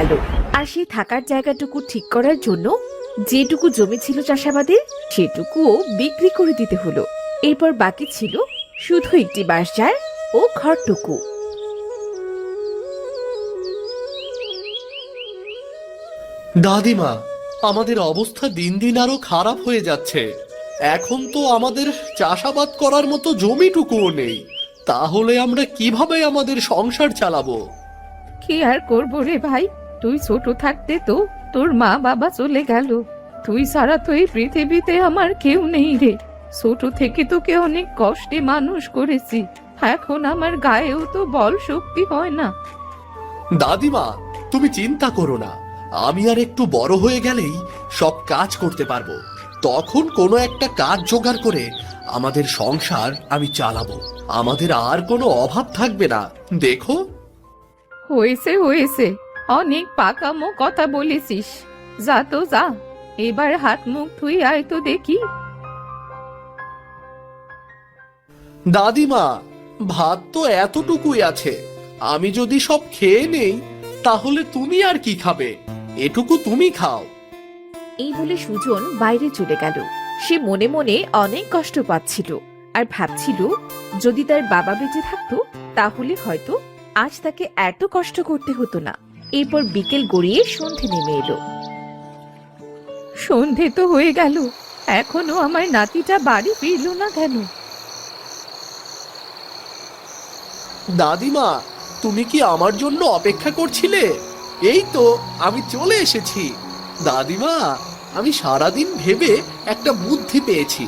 গেল। আর সেই থাকার জায়গাটুকু ঠিক করার জন্য যেটুকু জমি ছিল চাষাবাদের সেটুকুও বিক্রি করে দিতে হলো। এরপর বাকি ছিল শুধু একটি বাঁশঝাড় ও ঘরটুকু। দাদিমা, আমাদের অবস্থা দিন দিন আরো খারাপ হয়ে যাচ্ছে। এখন তো আমাদের চাষাবাদ করার মতো জমিটুকুও নেই। তাহলে আমরা কিভাবে আমাদের সংসার চালাবো? কি আর করবো রে ভাই, তুই ছোট থাকতে তো তোর মা বাবা চলে গেল। তুই ছাড়া তো এই পৃথিবীতে আমার কেউ নেই রে। ছোট থেকে তোকে অনেক কষ্টে মানুষ করেছি, এখন আমার গায়েও তো বল শক্তি হয় না। দাদিমা, তুমি চিন্তা করো না। আমি আর একটু বড় হয়ে গেলেই সব কাজ করতে পারবো। তখন কোনো একটা কাজ জোগাড় করে আমাদের সংসার আমি চালাবো। আমাদের আর কোনো অভাব থাকবে না, দেখো। হয়েছে হয়েছে, অনেক পাকামো কথা বলেছিস। যা তো যা, এবার হাত মুখ ধুই আয় তো দেখি। দাদিমা, ভাত তো এতটুকুই আছে। আমি যদি সব খেয়ে নেই তাহলে তুমি আর কি খাবে? এটুকু তুমি খাও। এই বলে সুজন বাইরে চলে গেল। সে মনে মনে অনেক কষ্ট পাচ্ছিল আর ভাবছিল যদি তার বাবা বেঁচে থাকতো তাহলে হয়তো আজ তাকে এত কষ্ট করতে হতো না। এরপর বিকেল গড়িয়ে সন্ধে নেমে এলো। সন্ধে তো হয়ে গেল, এখনো আমার নাতিটা বাড়ি ফিরল না কেন? দাদিমা, তুমি কি আমার জন্য অপেক্ষা করছিলে? এই তো আমি চলে এসেছি। দাদিমা, আমি সারাদিন ভেবে একটা বুদ্ধি পেয়েছি।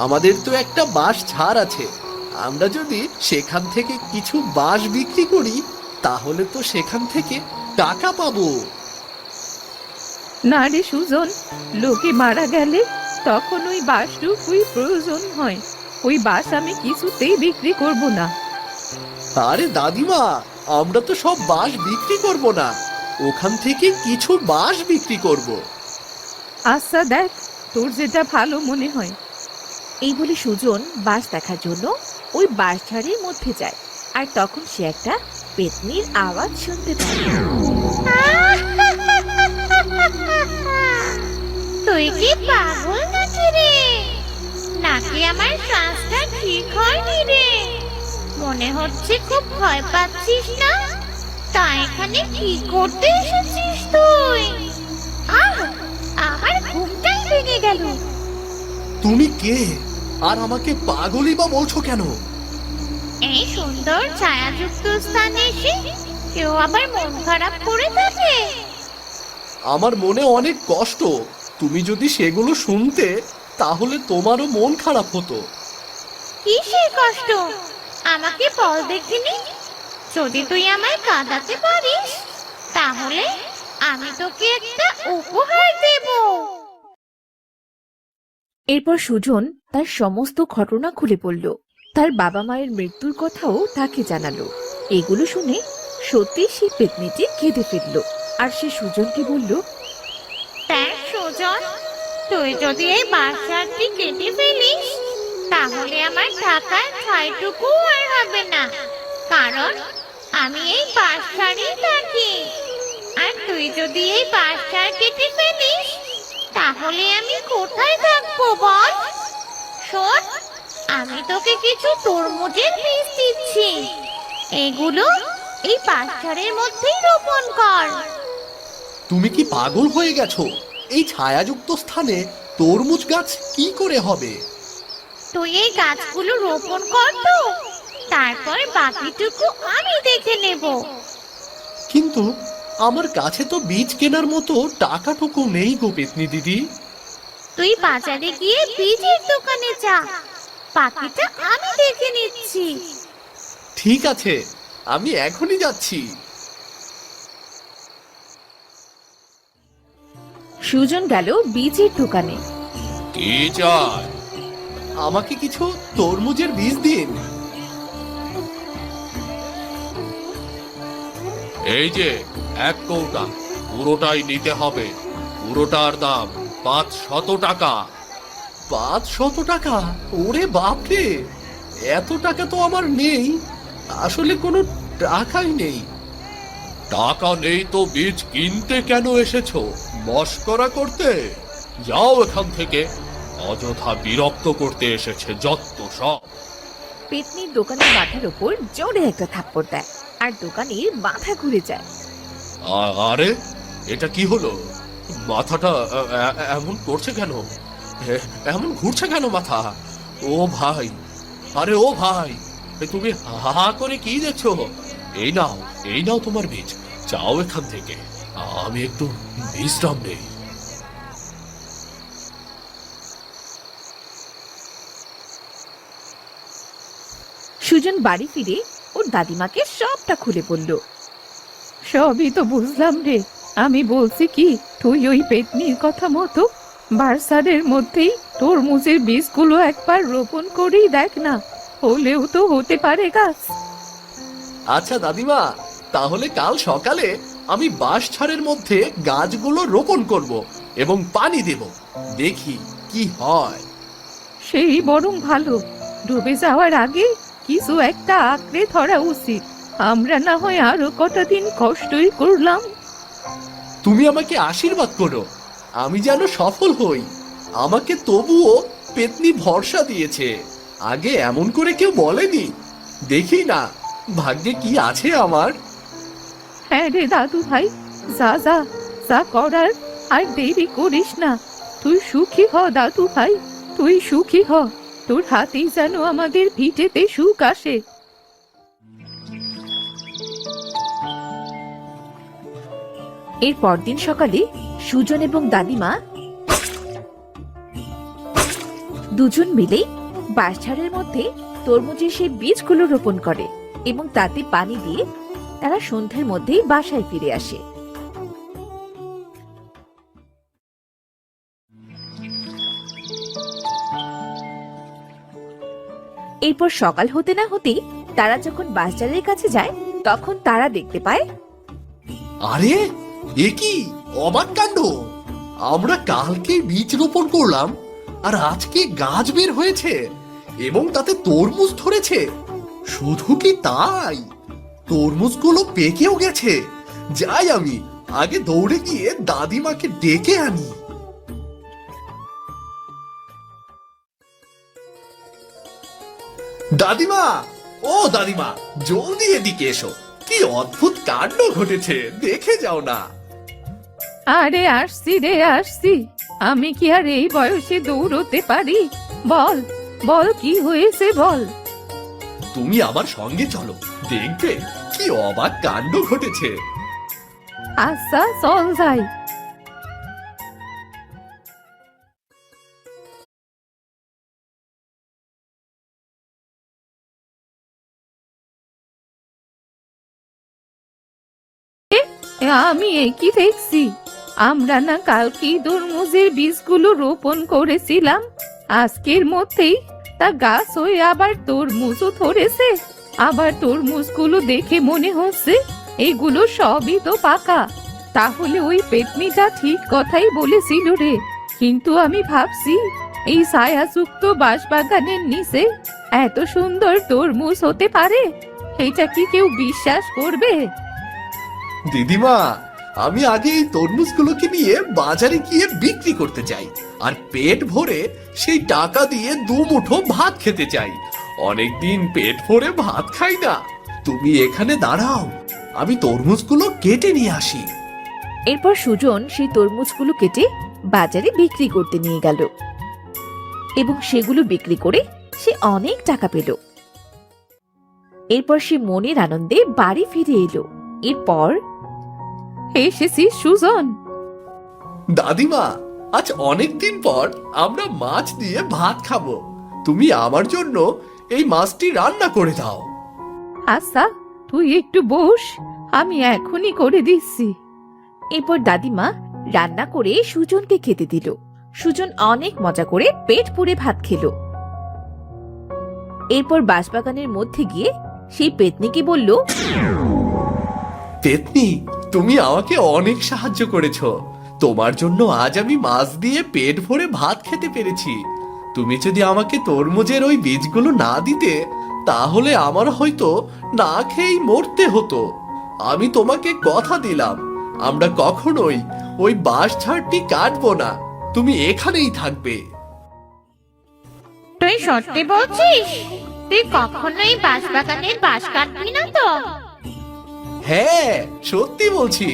আমাদের তো একটা বাঁশ ঝাড় আছে। আমরা যদি সেখান থেকে কিছু বাঁশ বিক্রি করি তাহলে তো সেখান থেকে টাকা পাবো। না রে সুজন, লোকে মারা গেলে তখন ওই বাঁশটুকুই প্রয়োজন হয়। ওই বাঁশ আমি কিছুতেই বিক্রি করব না। আরে দাদিমা, আমরা তো সব বাঁশ বিক্রি করব না, ওখান থেকে কিছু বাঁশ বিক্রি করব। আচ্ছা দেখ, তোর যেটা ভালো মনে হয়। এই বলে সুজন বাঁশ দেখার জন্য ওই বাঁশঝাড়ের মধ্যে যায়। আর তখন সে একটা পেতনির আওয়াজ শুনতে পায়। তুই কি পাগল নাকি রে? নাকি আমার শ্বাসটা ঠিক হয়নি রে? মনে হচ্ছে খুব ভয় পাচ্ছিস না? তা এখানে কি করতে এসেছিস তুই? আমার ঘুমটাই ভেঙে গেল। তুমি কে, আর আমাকে পাগলই বা বলছো কেন? এই সুন্দর ছায়াযুক্ত স্থানে এসে কেউ আবার মন খারাপ করে থাকে? আমার মনে অনেক কষ্ট। তুমি যদি সেগুলো শুনতে তাহলে তোমারও মন খারাপ হতো। কিসের কষ্ট? আমাকে বল দেখিনি। যদি তুই আমায় কাঁদাতে পারিস তাহলে আমি তোকে একটা উপহার দেব। এরপর সুজন তার সমস্ত ঘটনা খুলে বলল। তার বাবা মায়ের মৃত্যুর কথাও তাকে জানালো। এগুলো শুনে সত্যি সেই পেতনিটি কেঁদে ফেলল। আর সে সুজনকে বলল, দেখ সুজন, তুই যদি এই বাসাটি কেটে ফেলিস তাহলে আমার টাকার ছাইটুকু আর হবে না, কারণ আমি এই বাসারই থাকি। আর তুই যদি এই বাসার কেটে ফেলিস তাহলে আমি কোথায় থাকবো বল? শোন, আমি তোকে কিছু তরমুজের বীজ দিচ্ছি। এগুলো এই বাসারের মধ্যেই রোপণ কর। তুমি কি পাগল হয়ে গেছো? এই ছায়াযুক্ত স্থানে তরমুজ গাছ কি করে হবে? তুই এই গাছগুলো রোপণ কর তো, তারপর বাকিটুকু আমি দেখে নেব। কিন্তু আমার কাছে তো বীজ কেনার মতো টাকাটুকু নেই গো পেতনি দিদি। তুই বাজারে গিয়ে বীজের দোকানে যা, বাকিটা আমি দেখে নিচ্ছি। ঠিক আছে, আমি এখনই যাচ্ছি। সুজন গেল বীজের দোকানে। কি চাই? আমাকে কিছু তরমুজের বীজ দিন। এই যে এক কৌটা, পুরোটাই নিতে হবে। পুরোটার দাম 500 টাকা। 500 টাকা? ওরে বাপরে, এত টাকা তো আমার নেই। আসলে কোনো টাকাই নেই। টাকা নেই তো বীজ কিনতে কেন এসেছো? মশকরা করতে? যাও এখান থেকে। অযথা বিরক্ত করতে এসেছে যত সব। পেতনির দোকানের মাথার ওপর জোরে একটা থাপ্পড় দেয় আর দোকানের মাথা ঘুরে যায়। আরে এটা কি হলো? মাথাটা এমন করছে কেন? এমন ঘুরছে কেন মাথা? ও ভাই, আরে ও ভাই, তুমি হা হা করে কি দেখছো? এই নাও তোমার বীজ। যাও এখান থেকে, আমি একটু বিশ্রাম নেই। সুজন বাড়ি ফিরে ওর দাদিমাকে সবটা খুলে বলল। সবই তো বুঝলাম রে। আমি বলছি কি, তুই ওই পেতনির কথা মতো বার্সারের মধ্যেই তরমুজের বীজগুলো একবার রোপণ করেই দেখ না, হলেও তো হতে পারে গাছ। আচ্ছা দাদিমা, তাহলে কাল সকালে আমি বাঁশঝাড়ের মধ্যে গাছগুলো রোপণ করব এবং পানি দেব, দেখি কি হয়। সেই বরং ভালো। ডুবে যাওয়ার আগে কিছু একটা আঁকড়ে ধরা উচিত। আমরা না হয় আরো কটা দিন কষ্টই করলাম। তুমি আমাকে আশীর্বাদ করো, আমি যেন সফল হই। আমাকে তবুও পেতনি ভরসা দিয়েছে, আগে এমন করে কেউ বলেনি। দেখি না ভাগ্যে কি আছে আমার। হ্যাঁ রে দাদু ভাই, যা যা যা করার, আর দেরি করিস না। তুই সুখী হ দাদু ভাই, তুই সুখী হ। তোর হাতেই যেন আমাদের ভিটেতে সুখ আসে। এর পরদিন সকালে সুজন এবং দাদিমা দুজন মিলে বাঁশঝাড়ের মধ্যে তরমুজের সেই বীজগুলো রোপণ করে এবং তাতে পানি দিয়ে তারা সন্ধ্যের মধ্যেই বাসায় ফিরে আসে। এরপর সকাল হতে না হতেই তারা যখন বাঁশঝাড়ের কাছে যায় তখন তারা দেখতে পায় আরে এ কি অবাক কাণ্ড! আমরা কালকে বীজ রোপণ করলাম আর আজকে গাছ বের হয়েছে এবং তাতে তরমুজ ধরেছে। শুধু কি তাই, তরমুজগুলো পেকেও গেছে। যাই আমি আগে দৌড়ে গিয়ে দাদিমাকে ডেকে আনি। দাদিমা, ও দাদিমা, জলদি এদিকে এসো। কি অদ্ভুত কাণ্ড ঘটেছে, দেখে যাও না। আরে আসছি রে আসছি। আমি কি আর এই বয়সে দৌড়তে পারি? বল বল, কি হয়েছে বল। তুমি আমার সঙ্গে চলো, দেখবে কি অবাক কাণ্ড ঘটেছে। আচ্ছা চল যাই। আমি কি দেখছি, আমরা না কালকে তরমুজের বীজগুলো রোপণ করেছিলাম, আজকের মধ্যেই তা গাছ হয়ে আবার তরমুজও ধরেছে। আবার তরমুজগুলো দেখে মনে হচ্ছে এগুলো সবই তো পাকা। তাহলে ওই পেতনিটা ঠিক কথাই বলেছিল রে। কিন্তু আমি ভাবছি, এই ছায়াযুক্ত বাঁশবাগানের নিচে এত সুন্দর তরমুজ হতে পারে, এটা কি কেউ বিশ্বাস করবে? দিদিমা, আমি আগে এই তরমুজগুলোকে নিয়ে বাজারে গিয়ে বিক্রি করতে চাই আর পেট ভরে সেই টাকা দিয়ে দুমুঠো ভাত খেতে চাই। অনেকদিন পেট ভরে ভাত খাই না। তুমি এখানে দাঁড়াও, আমি তরমুজগুলো কেটে নিয়ে আসি। এরপর সুজন সেই তরমুজগুলো কেটে বাজারে বিক্রি করতে নিয়ে গেল এবং সেগুলো বিক্রি করে সে অনেক টাকা পেল। এরপর সে মনের আনন্দে বাড়ি ফিরে এলো। এরপর এসেছিস সুজন? দাদিমা, আজ অনেকদিন পর আমরা মাছ দিয়ে ভাত খাবো। তুমি আমার জন্য এই মাছটি রান্না করে দাও। আচ্ছা তুই একটু বস, আমি এখনই করে দিচ্ছি। এরপর দাদিমা রান্না করে সুজনকে খেতে দিল। সুজন অনেক মজা করে পেট পুরে ভাত খেলো। এরপর বাঁশবাগানের মধ্যে গিয়ে সেই পেতনিকে বলল, পেতনি, তুমি আমাকে অনেক সাহায্য করেছো। তোমার জন্য আজ আমি মাছ দিয়ে পেট ভরে ভাত খেতে পেরেছি। তুমি যদি আমাকে তরমুজের ওই বীজগুলো না দিতে, তাহলে আমার হয়তো না খেয়েই মরতে হতো। আমি তোমাকে কথা দিলাম আমরা কখনোই ওই বাঁশ ঝাড়টি কাটবো না, তুমি এখানেই থাকবে। তুই সত্যি বলছিস? তুই কখনোই বাঁশবাগানের বাঁশ কাটবি না তো? হ্যাঁ সত্যি বলছি,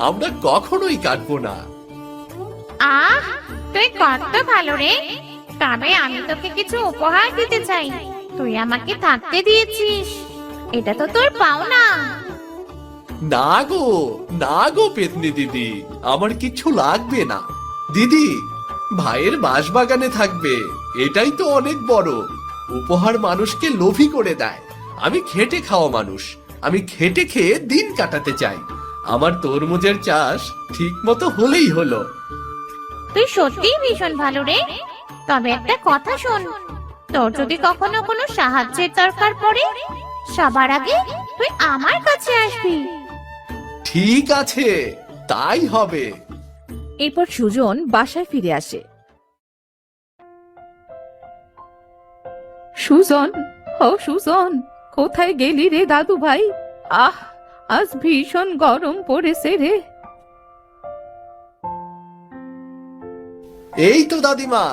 আমরা কখনোই কাটবো না। আহ, তুই কত ভালো রে। তবে আমি তোকে কিছু উপহার দিতে চাই। তুই আমাকে থাকতে দিয়েছিস, এটা তো তোর পাওনা। না গো, না গো পেতনি দিদি, আমার কিচ্ছু লাগবে না। দিদি, ভাইয়ের বাঁশবাগানে থাকবে, এটাই তো অনেক বড় উপহার। মানুষকে লোভী করে দেয়। আমি খেটে খাওয়া মানুষ, আমি খেটে খেয়ে দিন কাটাতে চাই। আমার তরমুজের চাষ ঠিক মতো হলেই হলো। তুই সত্যিই ভীষণ ভালো রে। তবে একটা কথা শোন, তোর যদি কখনো কোনো সাহায্যের দরকার পড়ে, সবার আগে তুই আমার কাছে আসবি। ঠিক আছে, তাই হবে। এরপর সুজন বাসায় ফিরে আসে। সুজন, ও সুজন, কোথায় গেলি রে দাদু ভাই? আহ, আজ ভীষণ গরম পড়েছে রে। এই তো দাদিমা,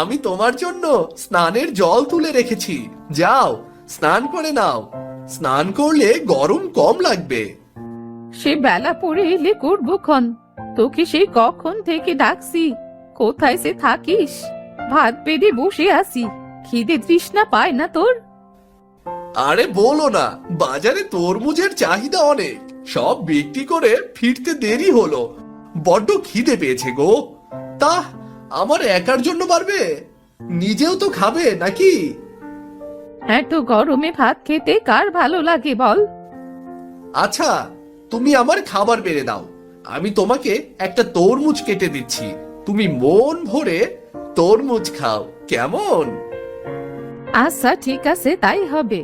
আমি তোমার জন্য স্নানের জল তুলে রেখেছি, যাও স্নান করে নাও। স্নান করলে গরম কম লাগবে। সে বেলা পড়ে এলে করবো ক্ষণ, তোকে সেই কখন থেকে ডাকছি, কোথায় সে থাকিস? ভাত বেড়ে বসে আছি, খিদে তৃষ্ণা পায় না তোর? আরে বলো না, বাজারে তরমুজের চাহিদা অনেক, সব বিক্রি করে ফিরতে দেরি হলো। বড্ড খিদে পেয়েছে গো। তা আমার একার জন্য পারবে? নিজেও তো খাবে নাকি? এত গরমে ভাত খেতে কার ভালো লাগে বল? আচ্ছা, তুমি আমার খাবার বেড়ে দাও, আমি তোমাকে একটা তরমুজ কেটে দিচ্ছি, তুমি মন ভরে তরমুজ খাও, কেমন? আচ্ছা ঠিক আছে, তাই হবে।